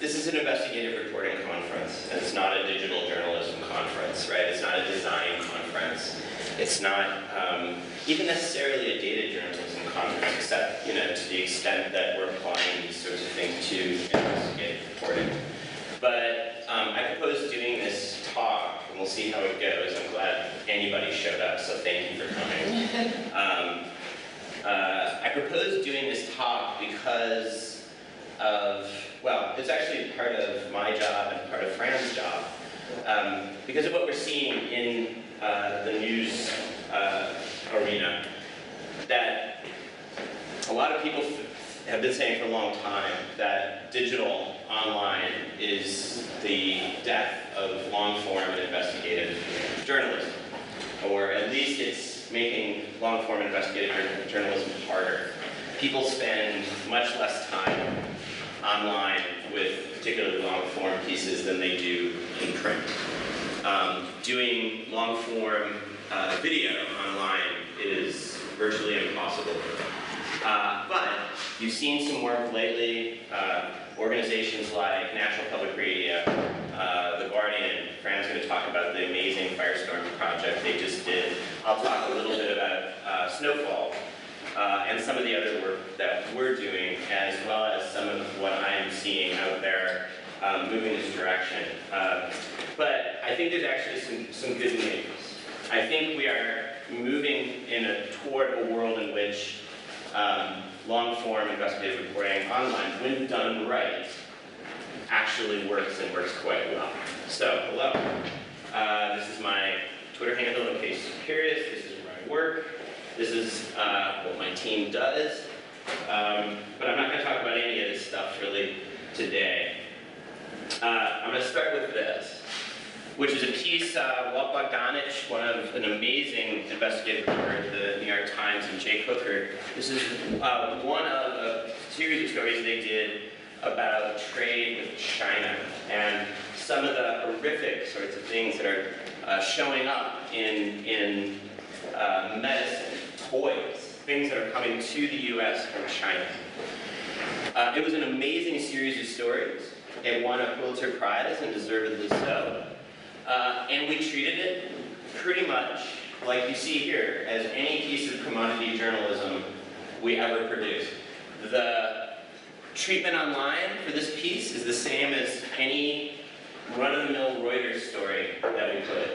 this is an investigative reporting conference, and it's not a digital journalism conference, right? It's not a design conference. It's not even necessarily a data journalism conference, except, to the extent that we're applying these sorts of things to investigative reporting. But I propose doing this talk, and we'll see how it goes. I'm glad anybody showed up, so thank you for coming. I propose doing this talk because of, well, it's actually part of my job and part of Fran's job. Because of what we're seeing in the news arena, that a lot of people have been saying for a long time that digital online is the death of long-form and investigative journalism, or at least it's making long-form investigative journalism harder. People spend much less time online with particularly long-form pieces than they do in print. Doing long-form video online is virtually impossible. But you've seen some work lately, organizations like National Public Radio, The Guardian. Fran's going to talk about the amazing Firestorm project they just did. I'll talk a little bit about Snowfall and some of the other work that we're doing, as well as some of what I'm seeing out there moving this direction. But I think there's actually some good news. I think we are moving toward a world in which long-form investigative reporting online, when done right, actually works and works quite well. So, hello. This is my Twitter handle in case you're curious. This is where I work. This is what my team does. But I'm not going to talk about any of this stuff really today. I'm going to start with this, which is a piece, Walt Bogdanich, an amazing investigative reporter at the New York Times, and Jake Hooker. This is one of a series of stories they did about trade with China and some of the horrific sorts of things that are showing up in medicine, toys, things that are coming to the US from China. It was an amazing series of stories. It won a Pulitzer Prize, and deservedly so. And we treated it pretty much like you see here, as any piece of commodity journalism we ever produced. The treatment online for this piece is the same as any run-of-the-mill Reuters story that we put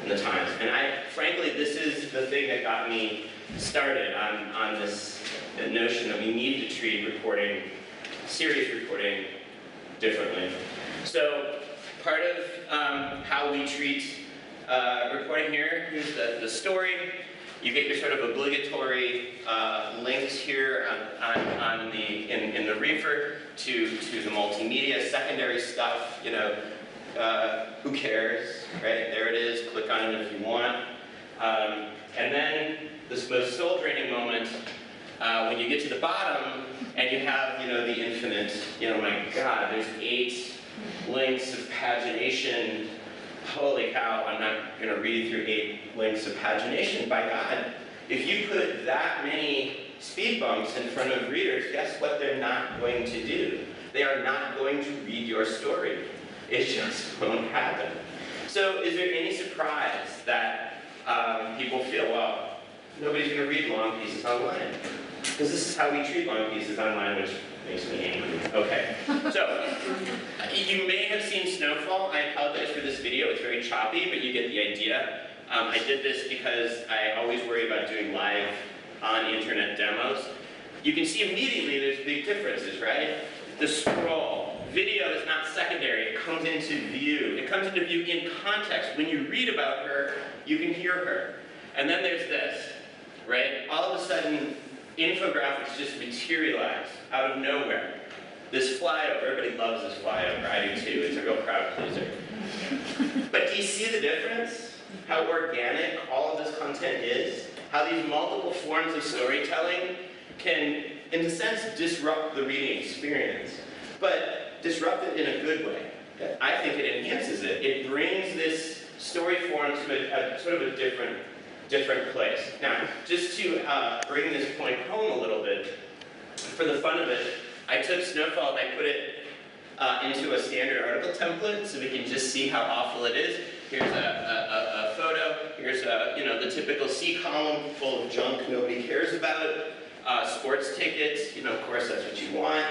in the Times. And frankly, this is the thing that got me started on this notion that we need to treat reporting, serious reporting, differently. So part of how we treat reporting here, here's the story. You get your sort of obligatory links here in the reefer to the multimedia, secondary stuff, who cares, right? There it is, click on it if you want. And then this most soul-draining moment, when you get to the bottom and you have, the infinite, my God, there's 8 links of pagination. Holy cow, I'm not going to read through 8 links of pagination. By God, if you put that many speed bumps in front of readers, guess what they're not going to do? They are not going to read your story. It just won't happen. So is there any surprise that people feel, well, nobody's going to read long pieces online? Because this is how we treat long pieces online, which makes me angry. Okay, so you may have seen Snowfall. I apologize for this video. It's very choppy, but you get the idea. I did this because I always worry about doing live on-internet demos. You can see immediately there's big differences, right? The scroll. Video is not secondary. It comes into view. It comes into view in context. When you read about her, you can hear her. And then there's this, right? All of a sudden, infographics just materialize out of nowhere. This flyover, everybody loves this flyover. I do too. It's a real crowd pleaser. But do you see the difference? How organic all of this content is? How these multiple forms of storytelling can, in a sense, disrupt the reading experience. But disrupt it in a good way. I think it enhances it. It brings this story form to a sort of a different place. Now, just to bring this point home a little bit, for the fun of it, I took Snowfall and I put it into a standard article template so we can just see how awful it is. Here's a photo. Here's the typical C column full of junk nobody cares about. Sports tickets, of course that's what you want.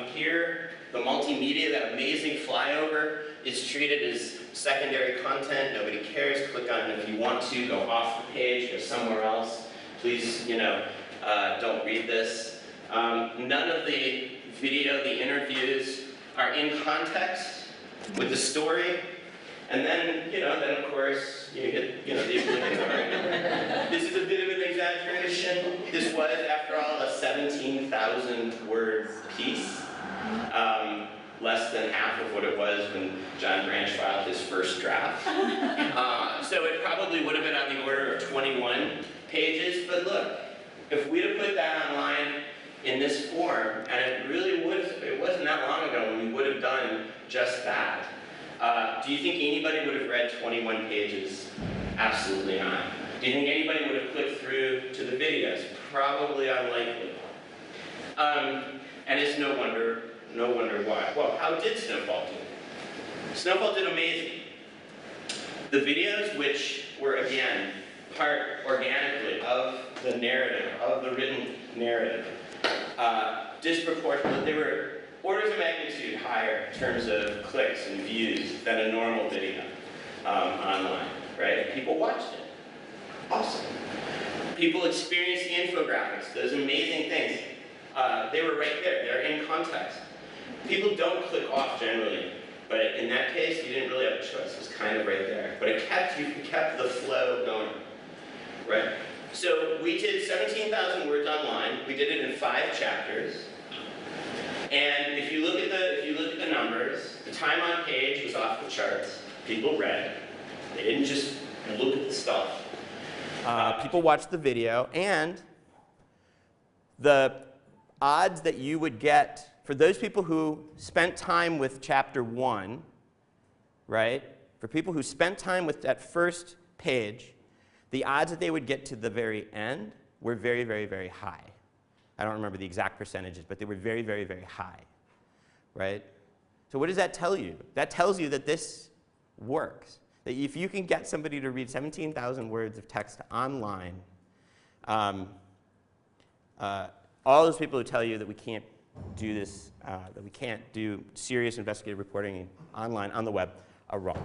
Here, the multimedia, that amazing flyover, is treated as secondary content. Nobody cares. Click on it if you want to. Go off the page. Go somewhere else. Please, don't read this. None of the video, the interviews, are in context with the story. And then, then of course, you get, the obligatory. This is a bit of an exaggeration. This was, after all, a 17,000 word piece. Less than half of what it was when John Branch filed his first draft. So it probably would have been on the order of 21 pages. But look, if we'd have put that online in this form, and it wasn't that long ago when we would have done just that. Do you think anybody would have read 21 pages? Absolutely not. Do you think anybody would have clicked through to the videos? Probably unlikely. And it's no wonder why. Well, how did Snowfall do? Snowfall did amazing. The videos, which were, again, part organically of the narrative, of the written narrative, disproportionate. They were orders of magnitude higher in terms of clicks and views than a normal video online, right? People watched it. Awesome. People experienced the infographics, those amazing things. They were right there. They're in context. People don't click off generally, but in that case, you didn't really have a choice. It was kind of right there. But it kept the flow going, right? So we did 17,000 words online. We did it in 5 chapters. And if you look at the numbers, the time on page was off the charts. People read. They didn't just look at the stuff. People watched the video, and the odds that you would get for those people who spent time with chapter 1, right? For people who spent time with that first page, the odds that they would get to the very end were very, very, very high. I don't remember the exact percentages, but they were very, very, very high, right? So what does that tell you? That tells you that this works. That if you can get somebody to read 17,000 words of text online, all those people who tell you that we can't do this, that we can't do serious investigative reporting online on the web are wrong.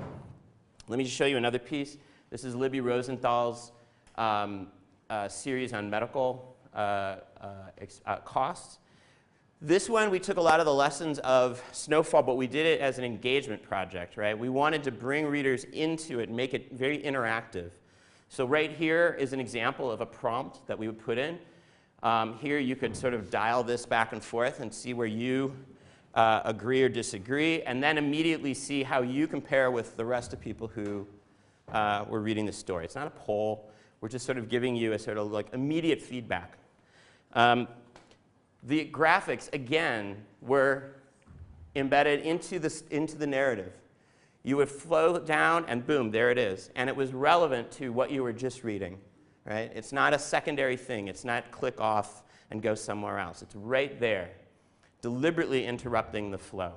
Let me just show you another piece. This is Libby Rosenthal's series on medical costs. This one, we took a lot of the lessons of Snowfall, but we did it as an engagement project, right? We wanted to bring readers into it and make it very interactive. So right here is an example of a prompt that we would put in. Here you could sort of dial this back and forth and see where you agree or disagree, and then immediately see how you compare with the rest of people who were reading the story. It's not a poll. We're just sort of giving you a sort of like immediate feedback. The graphics, again, were embedded into the narrative. You would flow down, and boom, there it is. And it was relevant to what you were just reading, right? It's not a secondary thing. It's not click off and go somewhere else. It's right there, deliberately interrupting the flow.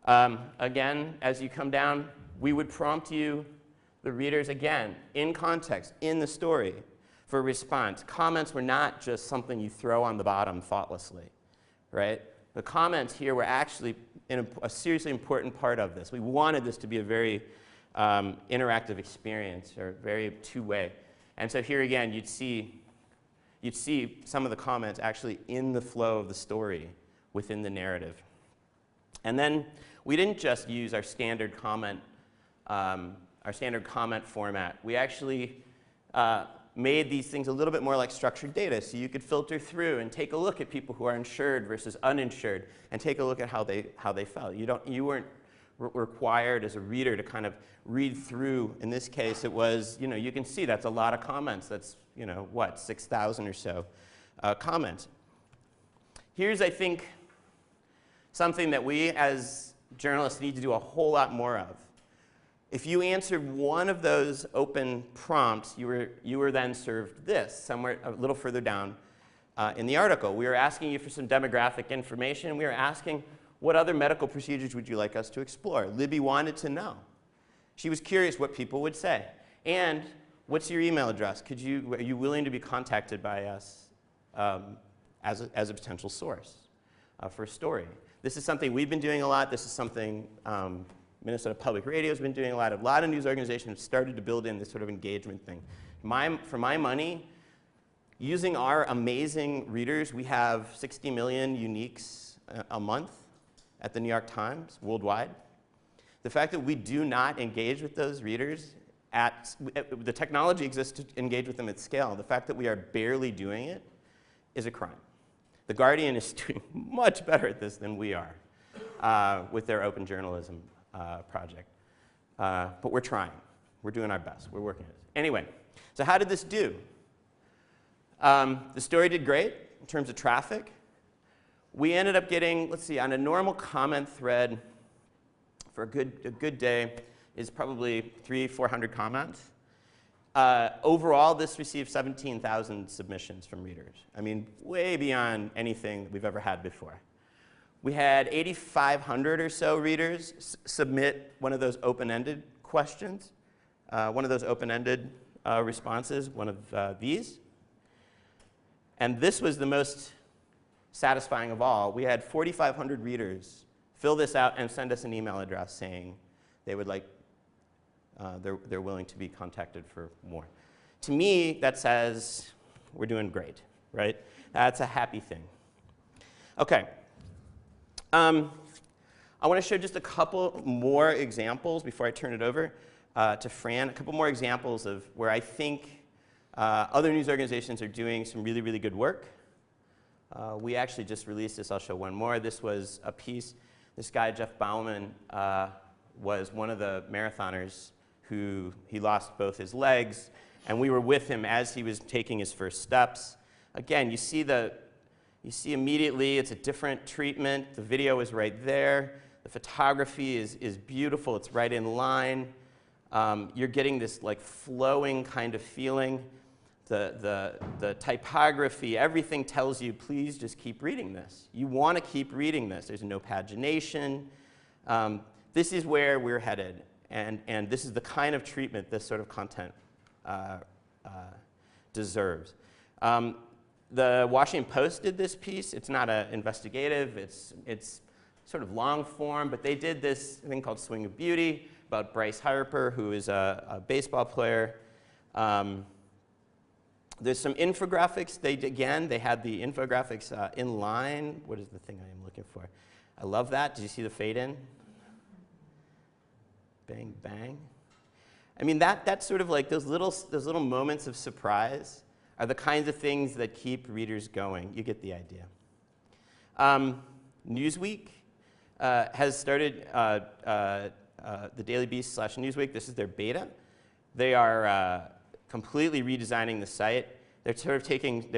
Again, as you come down, we would prompt you, the readers, again, in context, in the story, for response. Comments were not just something you throw on the bottom thoughtlessly, right? The comments here were actually a seriously important part of this. We wanted this to be a very interactive experience, or very two-way. And so here again, you'd see some of the comments actually in the flow of the story within the narrative. And then we didn't just use our standard comment format. We actually made these things a little bit more like structured data, so you could filter through and take a look at people who are insured versus uninsured, and take a look at how they felt. You weren't required as a reader to kind of read through. In this case, it was, you can see that's a lot of comments. That's, what, 6,000 or so comments. Here's, I think, something that we as journalists need to do a whole lot more of. If you answered one of those open prompts, you were then served this, somewhere a little further down. in the article. We were asking you for some demographic information. We were asking, what other medical procedures would you like us to explore? Libby wanted to know. She was curious what people would say. And what's your email address? Are you willing to be contacted by us as a potential source for a story? This is something we've been doing a lot. This is something Minnesota Public Radio has been doing a lot. A lot of news organizations have started to build in this sort of engagement thing. For my money, using our amazing readers, we have 60 million uniques a month at the New York Times worldwide. The fact that we do not engage with those readers the technology exists to engage with them at scale. The fact that we are barely doing it is a crime. The Guardian is doing much better at this than we are with their open journalism project. But we're trying. We're doing our best. We're working on it. Anyway, so how did this do? The story did great in terms of traffic. We ended up getting, let's see, on a normal comment thread for a good day is probably 300-400 comments. Overall, this received 17,000 submissions from readers. I mean, way beyond anything that we've ever had before. We had 8,500 or so readers submit one of those open-ended questions, one of those open-ended responses, one of these. And this was the most satisfying of all. We had 4,500 readers fill this out and send us an email address saying they would like, they're willing to be contacted for more. To me, that says we're doing great, right? That's a happy thing. Okay. I want to show just a couple more examples before I turn it over to Fran, a couple more examples of where I think other news organizations are doing some really, really good work. We actually just released this. I'll show one more. This was a piece. This guy, Jeff Bauman, was one of the marathoners who he lost both his legs, and we were with him as he was taking his first steps. Again, you see immediately it's a different treatment. The video is right there. The photography is beautiful. It's right in line. You're getting this like flowing kind of feeling. The typography, everything tells you, please just keep reading this. You want to keep reading this. There's no pagination. This is where we're headed, and this is the kind of treatment this sort of content deserves. The Washington Post did this piece. It's not an investigative. It's sort of long form, but they did this thing called Swing of Beauty about Bryce Harper, who is a baseball player. There's some infographics. They had the infographics in line. What is the thing I am looking for? I love that. Did you see the fade in? Bang, bang. I mean, that's sort of like those little moments of surprise are the kinds of things that keep readers going. You get the idea. Newsweek has started the Daily Beast / Newsweek. This is their beta. They are completely redesigning the site. They're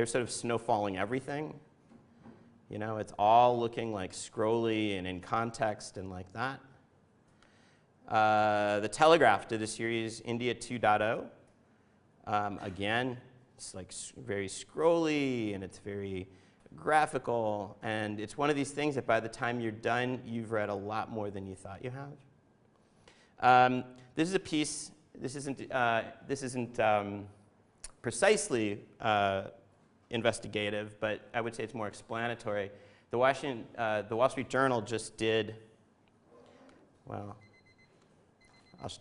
sort of snowfalling everything. You know, it's all looking like scrolly and in context and like that. The Telegraph did a series, India 2.0. Again, it's like very scrolly and it's very graphical, and it's one of these things that by the time you're done, you've read a lot more than you thought you have. This is a piece. This isn't precisely investigative, but I would say it's more explanatory. The Wall Street Journal just did. Well,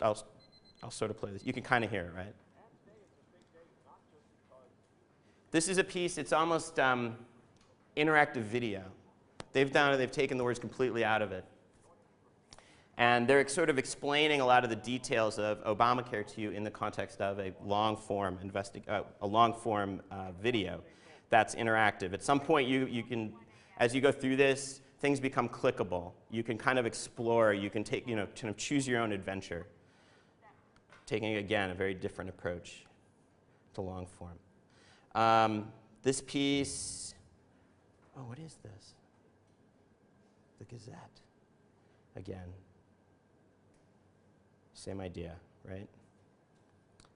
I'll sort of play this. You can kind of hear it, right? This is a piece. It's almost interactive video. They've taken the words completely out of it. And they're sort of explaining a lot of the details of Obamacare to you in the context of a long-form video that's interactive. At some point, you can, as you go through this, things become clickable. You can kind of explore. You can take, kind of choose your own adventure, taking again a very different approach to long-form. This piece. Oh, what is this? The Gazette. Again. Same idea, right?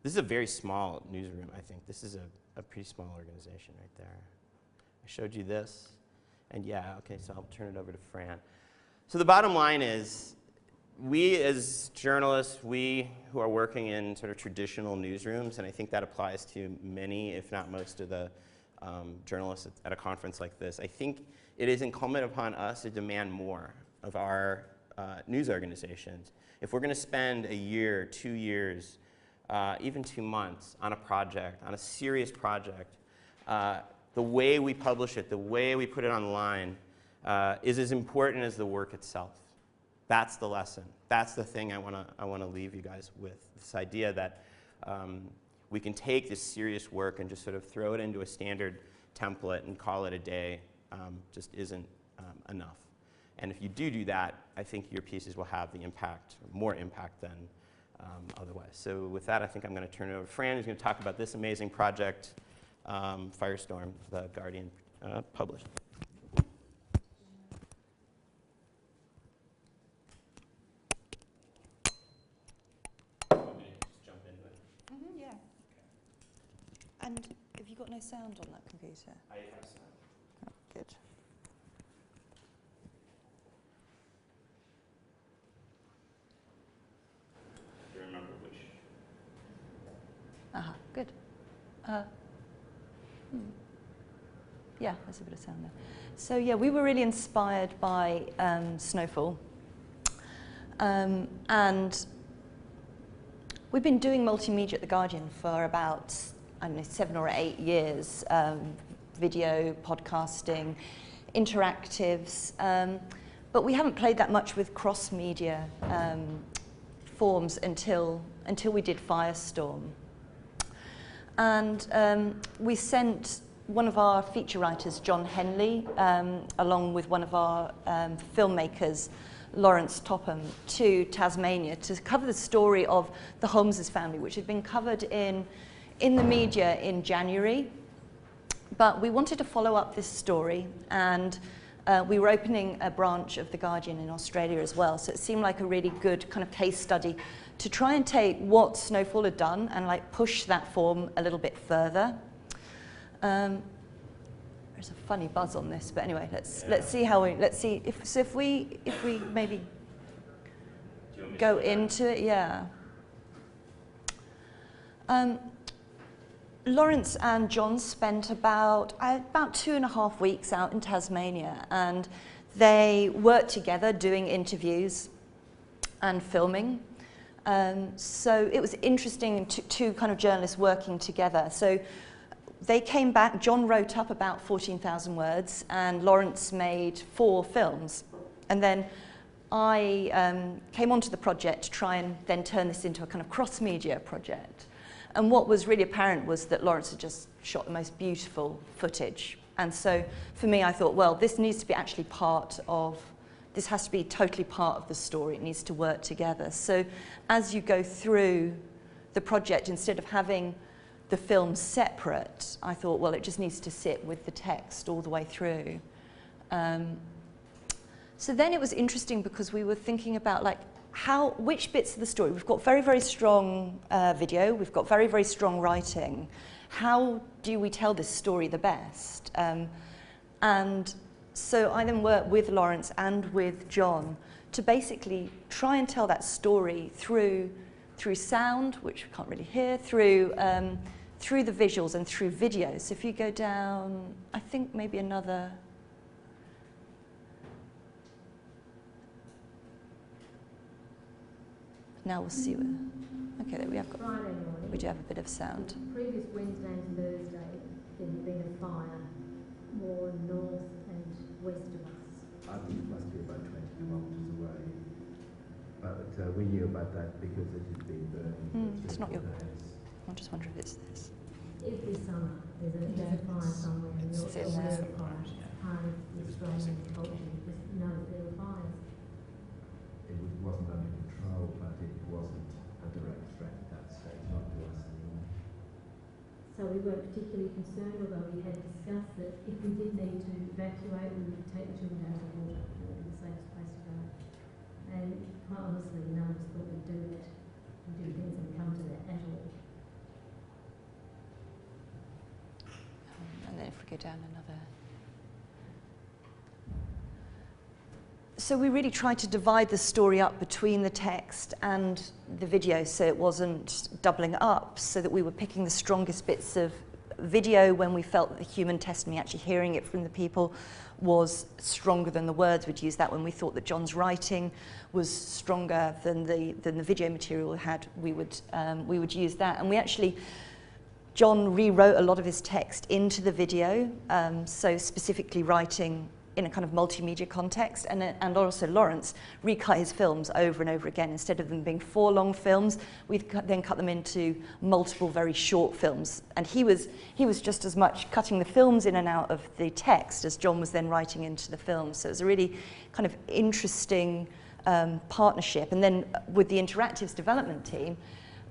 This is a very small newsroom, I think. This is a pretty small organization right there. I showed you this. And yeah, okay, so I'll turn it over to Fran. So the bottom line is, we as journalists, we who are working in sort of traditional newsrooms, and I think that applies to many, if not most of the journalists at a conference like this, I think it is incumbent upon us to demand more of our news organizations. If we're going to spend a year, 2 years, even 2 months on a project, on a serious project, the way we publish it, the way we put it online, is as important as the work itself. That's the lesson. That's the thing I want to leave you guys with. This idea that we can take this serious work and just sort of throw it into a standard template and call it a day just isn't enough. And if you do that, I think your pieces will have the impact, or more impact than otherwise. So with that, I think I'm going to turn it over to Fran, who's going to talk about this amazing project, Firestorm, the Guardian published. And have you got no sound on that computer? I have sound. Oh, good. Do you remember which? Good. Yeah, there's a bit of sound there. So yeah, we were really inspired by snowfall. And we've been doing multimedia at The Guardian for about, I don't know, 7 or 8 years, video, podcasting, interactives, but we haven't played that much with cross-media forms until we did Firestorm. And we sent one of our feature writers, John Henley, along with one of our filmmakers, Lawrence Topham, to Tasmania to cover the story of the Holmeses family, which had been covered in the media in January. But we wanted to follow up this story, and we were opening a branch of The Guardian in Australia as well, so it seemed like a really good kind of case study to try and take what Snowfall had done and like push that form a little bit further. There's a funny buzz on this, but anyway, let's see how if we maybe go into it, yeah. Lawrence and John spent about 2.5 weeks out in Tasmania, and they worked together doing interviews and filming. So it was interesting, two kind of journalists working together. So they came back, John wrote up about 14,000 words, and Lawrence made 4 films. And then I came onto the project to try and then turn this into a kind of cross-media project. And what was really apparent was that Lawrence had just shot the most beautiful footage. And so for me, I thought, well, this needs to be actually this has to be totally part of the story. It needs to work together. So as you go through the project, instead of having the film separate, I thought, well, it just needs to sit with the text all the way through. So then it was interesting because we were thinking about like which bits of the story. We've got very, very strong video. We've got very, very strong writing. How do we tell this story the best? And so I then worked with Lawrence and with John to basically try and tell that story through sound, which we can't really hear, through the visuals and through videos. So if you go down, I think maybe another. Now we'll see. Okay, there we have got. Friday morning. We do have a bit of sound. Previous Wednesday and Thursday, there had been a fire more north and west of us. I think it must be about 20 kilometres away. But we knew about that because it had been burned. It's not your. I just wonder if it's this. Every summer there's a fire somewhere and you're aware of fires. Part of the Australian culture, you just know that there were fires. It wasn't under control, but it wasn't a direct threat at that stage, not to us anymore. So we weren't particularly concerned, although we had discussed that if we did need to evacuate, we would take the children out of the water. It would be the safest place to go. And quite honestly, none of us thought we'd do that. We didn't think it would come to that at all. And then if we go down another. So we really tried to divide the story up between the text and the video, so it wasn't doubling up, so that we were picking the strongest bits of video when we felt that the human testimony, actually hearing it from the people, was stronger than the words. We'd use that when we thought that John's writing was stronger than the video material had. We would use that, and we actually, John rewrote a lot of his text into the video, so specifically writing in a kind of multimedia context, and also Lawrence recut his films over and over again. Instead of them being 4 long films, we'd then cut them into multiple very short films. And he was just as much cutting the films in and out of the text as John was then writing into the films. So it was a really kind of interesting partnership. And then with the Interactives development team,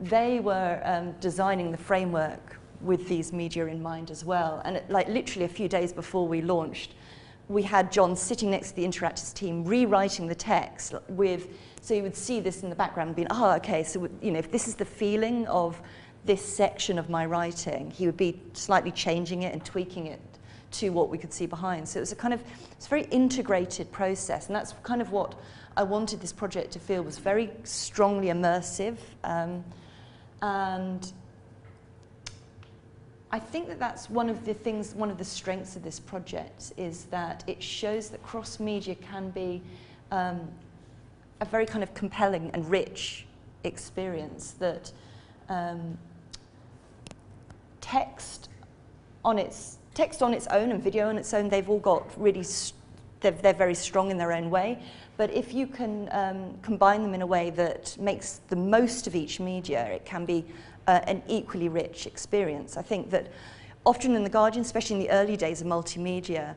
they were designing the framework with these media in mind as well. And like literally a few days before we launched, we had John sitting next to the Interactives team rewriting the text so you would see this in the background and being, okay, so if this is the feeling of this section of my writing, he would be slightly changing it and tweaking it to what we could see behind. So it's a very integrated process, and that's kind of what I wanted this project to feel, was very strongly immersive, and I think that that's one of the strengths of this project, is that it shows that cross-media can be a very kind of compelling and rich experience, that text on its own and video on its own, they've all got really, they're very strong in their own way, but if you can combine them in a way that makes the most of each media, it can be an equally rich experience. I think that often in The Guardian, especially in the early days of multimedia,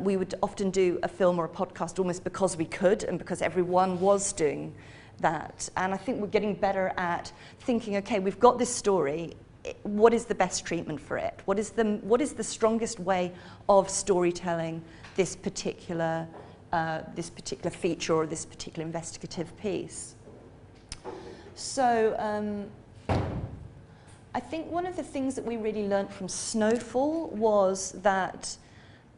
we would often do a film or a podcast almost because we could and because everyone was doing that. And I think we're getting better at thinking, okay, we've got this story, what is the best treatment for it? What is the strongest way of storytelling this particular feature or this particular investigative piece? So I think one of the things that we really learned from Snowfall was that,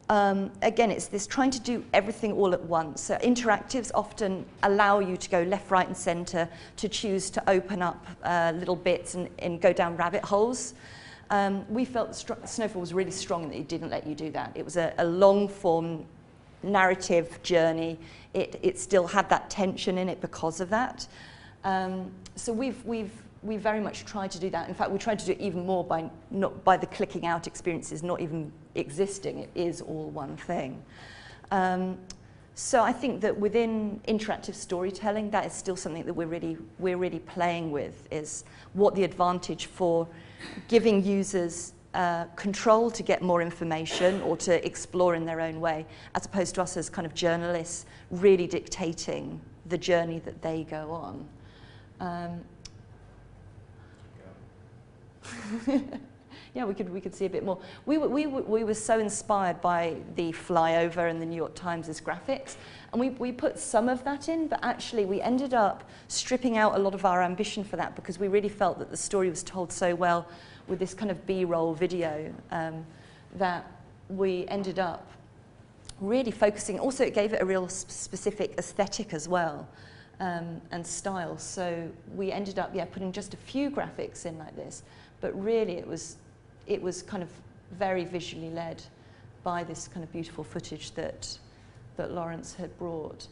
again, it's this trying to do everything all at once. So interactives often allow you to go left, right, and centre, to choose to open up little bits and go down rabbit holes. We felt Snowfall was really strong in that it didn't let you do that. It was a long-form narrative journey. It still had that tension in it because of that. So we very much tried to do that. In fact, we tried to do it even more by the clicking out experiences not even existing. It is all one thing. So I think that within interactive storytelling, that is still something that we're really playing with, is what the advantage for giving users control to get more information or to explore in their own way, as opposed to us as kind of journalists really dictating the journey that they go on. Yeah, we could see a bit more. We were so inspired by the flyover and the New York Times' graphics, and we put some of that in, but actually we ended up stripping out a lot of our ambition for that, because we really felt that the story was told so well with this kind of B-roll video, that we ended up really focusing. Also, it gave it a real specific aesthetic as well, and style. So we ended up, putting just a few graphics in like this, but really it was kind of very visually led by this kind of beautiful footage that Lawrence had brought.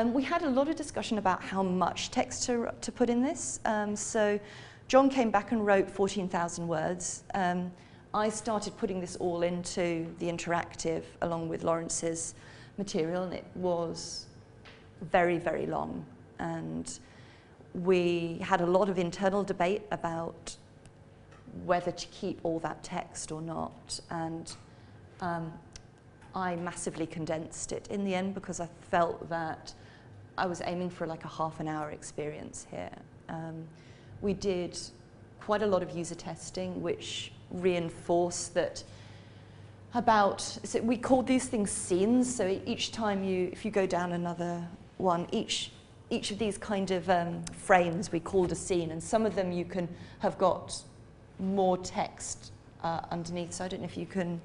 We had a lot of discussion about how much text to put in this. So John came back and wrote 14,000 words. I started putting this all into the interactive along with Lawrence's material, and it was very, very long. And we had a lot of internal debate about whether to keep all that text or not. And I massively condensed it in the end, because I felt that I was aiming for like a half-an-hour experience here. We did quite a lot of user testing, which reinforced that so we called these things scenes. So each time if you go down another one, each of these kind of frames we called a scene, and some of them you can have got more text underneath. So I don't know if you can,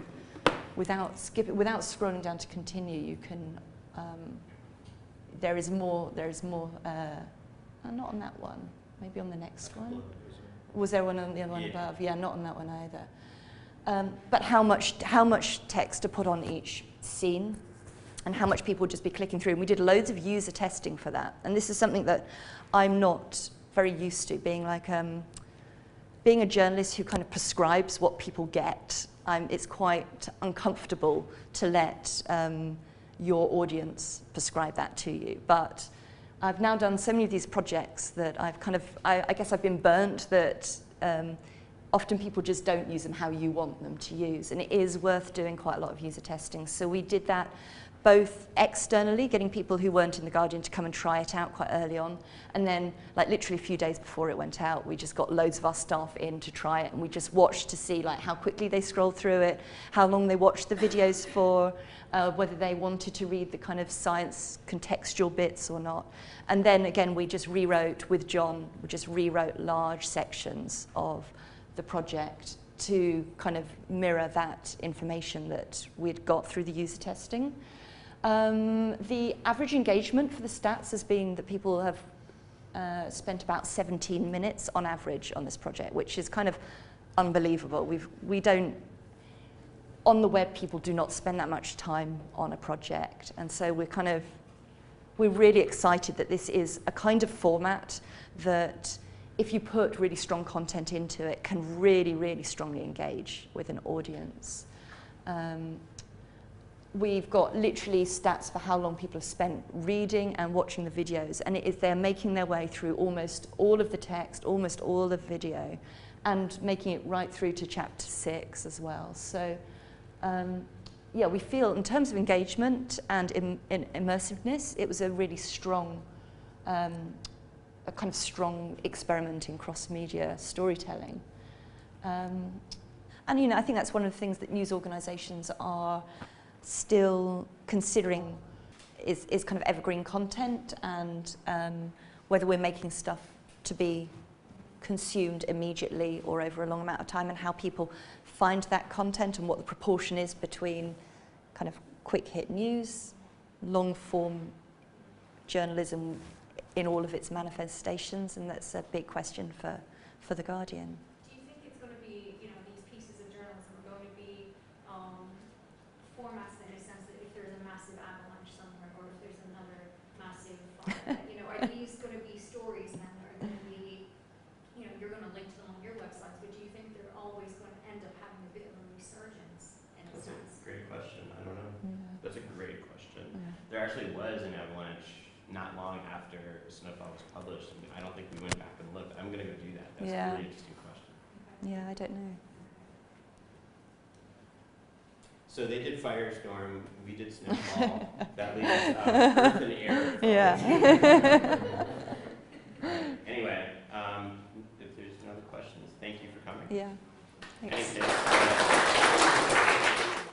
without scrolling down to continue, you can, there is more. Not on that one. Maybe on the next one. Was there one on the other one above? Yeah, not on that one either. But how much text to put on each scene, and how much people would just be clicking through. And we did loads of user testing for that. And this is something that I'm not very used to, being like being a journalist who kind of prescribes what people get. It's quite uncomfortable to let your audience prescribe that to you. But I've now done so many of these projects that I've I guess I've been burnt that often people just don't use them how you want them to use. And it is worth doing quite a lot of user testing. So we did that both externally, getting people who weren't in The Guardian to come and try it out quite early on. And then, like literally a few days before it went out, we just got loads of our staff in to try it. And we just watched to see like how quickly they scrolled through it, how long they watched the videos for, whether they wanted to read the kind of science contextual bits or not. And then again, we just rewrote with John, we just rewrote large sections of the project to kind of mirror that information that we'd got through the user testing. The average engagement for the stats has been that people have spent about 17 minutes on average on this project, which is kind of unbelievable. We don't, on the web, people do not spend that much time on a project. And so we're really excited that this is a kind of format that, if you put really strong content into it, can really, really strongly engage with an audience. We've got literally stats for how long people have spent reading and watching the videos, and they're making their way through almost all of the text, almost all of the video, and making it right through to chapter 6 as well. So yeah, we feel in terms of engagement and in immersiveness, it was a really strong, a kind of strong experiment in cross-media storytelling. And you know, I think that's one of the things that news organisations are still considering is kind of evergreen content, and whether we're making stuff to be consumed immediately or over a long amount of time, and how people find that content and what the proportion is between kind of quick hit news, long form journalism in all of its manifestations, and that's a big question for The Guardian. Do you think it's going to be, you know, these pieces of journalism are going to be formats in a sense that if there's a massive avalanche somewhere, or if there's another massive fire, you know, are these going to be stories then that are going to be, you know, you're going to link to them on your websites, but do you think they're always going to end up having a bit of a resurgence in a That's sense? a great question. I don't know. Yeah. That's a great question. Yeah. There actually was an avalanche not long after Snowfall was published. And I don't think we went back and looked. I'm going to go do that. That's Yeah. a really interesting question. Yeah, I don't know. So they did Firestorm, we did Snowfall. That leaves Earth and Air. Yeah.